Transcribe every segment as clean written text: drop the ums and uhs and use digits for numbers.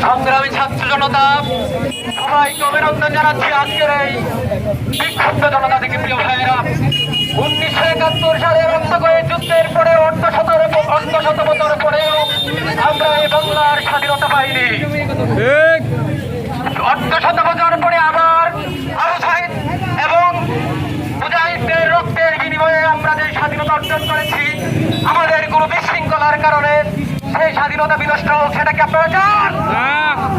সংগ্রামী ছাত্র জনতা সবাইকে অভিনন্দন জানাচ্ছি। আজকের এই বিক্ষুব্ধ জনতা থেকে প্রিয় ভাইয়েরা, 1971 সালে রক্ত করে যুদ্ধের পরে অর্ধশত বছর পরেও আমরা এই বাংলার স্বাধীনতা পাইনি। অর্ধশত বছর পরে আবার আবু সাইদ এবং মুজাহিদদের রক্তের বিনিময়ে আমরা যে স্বাধীনতা অর্জন করেছি, আমাদের কোনো বিশৃঙ্খলার কারণে সেই স্বাধীনতা বিনষ্ট হোক, সেটাকে আপনারা চান?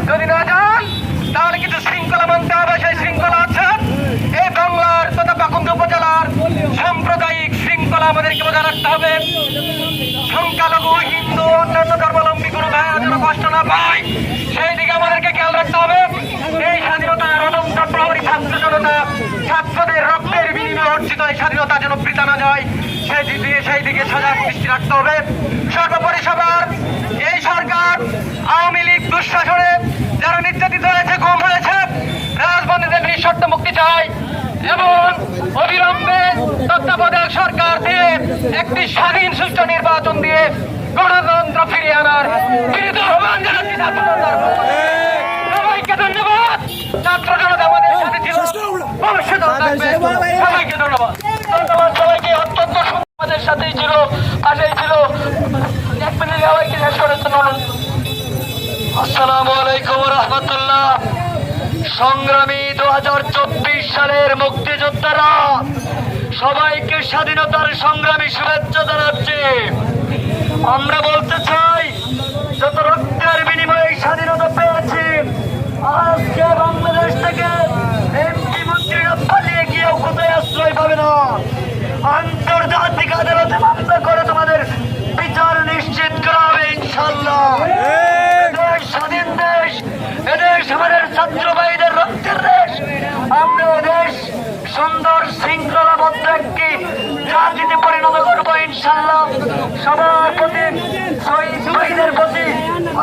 যদি না চান তাহলে কিছু শৃঙ্খলা মানতে হবে। সেই শৃঙ্খলা আছে এই বাংলার তথা পাকুন্দ উপজেলার সাম্প্রদায়িক শৃঙ্খলা আমাদেরকে বজায় রাখতে হবে। সংখ্যালঘু হিন্দু অন্যান্য ধর্মাবলম্বী কোনো ভাইয়েরা যেন কষ্ট না পায়, সেই দিকে আমাদেরকে খেয়াল রাখতে হবে। এই স্বাধীনতার অনন্ত প্রহরী ছাত্র জনতা, ছাত্রদের রক্তের বিনিময়ে অর্জিত এই স্বাধীনতা যেন বৃথা না যায়, সেই দিকে সজাগ দৃষ্টি রাখতে হবে। সর্বোপরি সবার এই সরকার আওয়ামী লীগ দুঃশাসনে যারা নির্যাতিত হয়েছে, গুম হয়েছে, রাজবন্দীদের নিঃশর্ত মুক্তি চাই এবং অবিলম্বে তত্ত্বাবধায়ক সরকার দিয়ে একটি স্বাধীন সুষ্ঠু নির্বাচন দিয়ে গণতন্ত্র ফিরিয়ে আনার বিনীত আহ্বান জানাচ্ছি। সবাইকে ধন্যবাদ। ছাত্র জনতা আমাদের সাথে ছিল, ভবিষ্যতে থাকবে। সবাইকে ধন্যবাদ। ধন্যবাদ সবাইকে। অত্যন্ত আমাদের সাথেই ছিল, পাশেই ছিল। এক মিনিট সবাইকে শেষ করার জন্য। আসসালামু আলাইকুম রহমতুল্লাহ। সংগ্রামী 2024 সালের মুক্তিযোদ্ধারা, সবাইকে স্বাধীনতার সংগ্রামী শুভেচ্ছা জানাচ্ছি। আমরা বলতে চাই, যত রক্তের বিনিময়ে স্বাধীনতা পেয়েছি, আজকে বাংলাদেশ থেকে এমপি মন্ত্রীরা পালিয়ে গিয়েও কোথায় আশ্রয় পাবে না। আন্তর্জাতিক আদালতে মামলা করে তোমাদের বিচার নিশ্চিত করা হবে ইনশাল্লাহ। এদেশ স্বাধীন দেশ, এদেশ আমাদের ছাত্র ভাইদের রক্তের দেশ। আমরা এদেশ সুন্দর শৃঙ্খলাবদ্ধ একটি জাতিতে পরিণত করবো ইনশাল্লাহ। সবার প্রতি, শহীদ ভাইদের প্রতি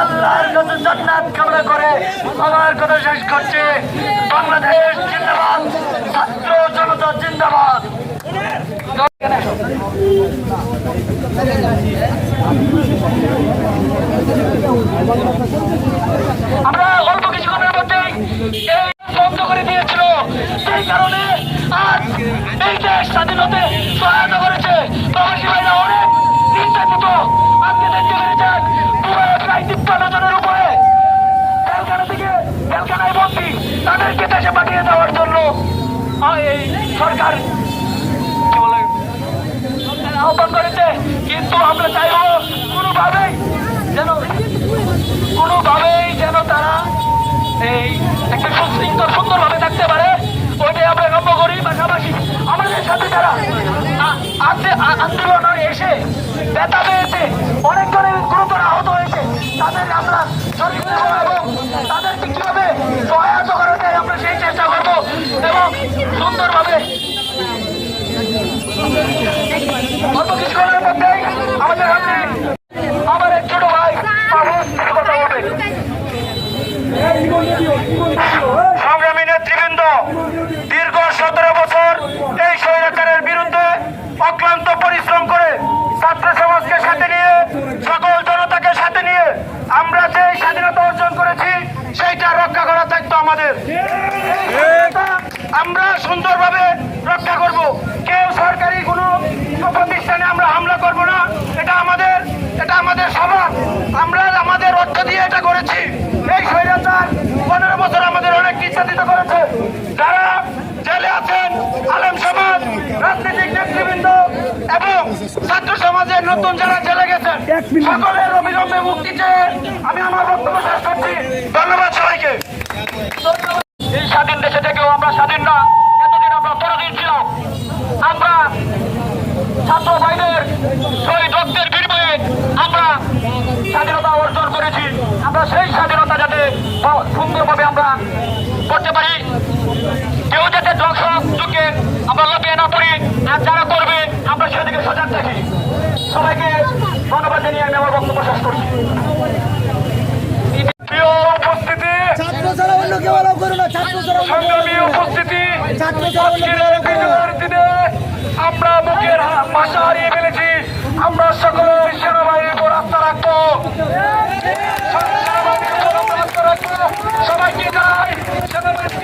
আল্লাহর কাছে জান্নাত কামনা করে আমার কথা শেষ করছে। বাংলাদেশ জিন্দাবাদ, ছাত্র জনতা জিন্দাবাদ। আমরা অল্প কিছুক্ষণের মধ্যে এই দেশ স্বাধীন হতে সহায়তা করেছে। প্রবাসী ভাইরা অনেক নির্যাতিত, আজকে দেখতে পেরেছেন দুবাইয়ে প্রায় 53 জনের উপরে জেলখানা থেকে জেলখানায় বন্দী, তাদেরকে দেশে পাঠিয়ে দেওয়ার জন্য এই সরকার কি বলে আহ্বান করেছে। কিন্তু আমরা চাইব কোনোভাবেই যেন তারা এই একটা সুশৃঙ্খল সুন্দরভাবে থাকতে পারে, ওইটাই আমরা লক্ষ্য করি। পাশাপাশি আমাদের সাথে যারা আন্দোলনে এসে ব্যথা পেয়েছে, অনেক জনের গুরুতর আহত হয়েছে, তাদের আমরা এবং তাদেরকে কিভাবে সহায়তা করা যায় আমরা সেই চেষ্টা করবো এবং সুন্দরভাবে অল্প কিছুক্ষণের মধ্যেই আমাদের সামনে আমার এক ছোট ভাই কথা বলবে। সংগ্রামী নেতৃবৃন্দ, দীর্ঘ 17 বছর এই স্বৈরাচারের বিরুদ্ধে অক্লান্ত পরিশ্রম করে ছাত্র সমাজকে সাথে নিয়ে সকল জনতাকে সাথে নিয়ে আমরা যে স্বাধীনতা অর্জন করেছি সেইটা রক্ষা করার দায়িত্ব আমাদের। আমরা সুন্দরভাবে রক্ষা করব। কেউ সরকারি কোনো প্রতিষ্ঠানে আমরা হামলা করব না। এটা আমাদের স্বভাব। আমরা আমাদের অর্থ দিয়ে এটা করেছি। এই স্বৈরাচার 15 বছর আমাদের অনেক নির্যাতিত করেছে। যারা জেলে আছেন, আলেম সমাজ, রাজনৈতিক নেতৃবৃন্দ এবং ছাত্র সমাজের নতুন যারা জেলে গেছেন, সকলের অবিলম্বে মুক্তি চেয়ে আমি আমার বক্তব্য শেষ করছি। ধন্যবাদ সবাইকে। এই স্বাধীন দেশে থেকেও আমরা স্বাধীন না, এতদিন আমরা পরাধীন ছিলাম। আমরা ছাত্র ভাইদের শহীদ রক্তের বিনিময়ে আমরা স্বাধীনতা অর্জন করেছি। আমরা সেই স্বাধীনতা যাতে সুন্দরভাবে আমরা করতে পারি, কেউ যাতে যুগে আমরা লাফিয়ে না পড়ি, আর যারা করবে আমরা সেদিকে সজাগ থাকি। সবাইকে ধন্যবাদ জানিয়ে আমি আমার বক্তব্য শেষ করছি। প্রিয় উপস্থিতি, সংগ্রামী উপস্থিতি, আমরা মুখের ভাষা হারিয়ে ফেলেছি। আমরা সকলে সেনাবাহিনীর উপর আস্থা রাখবো।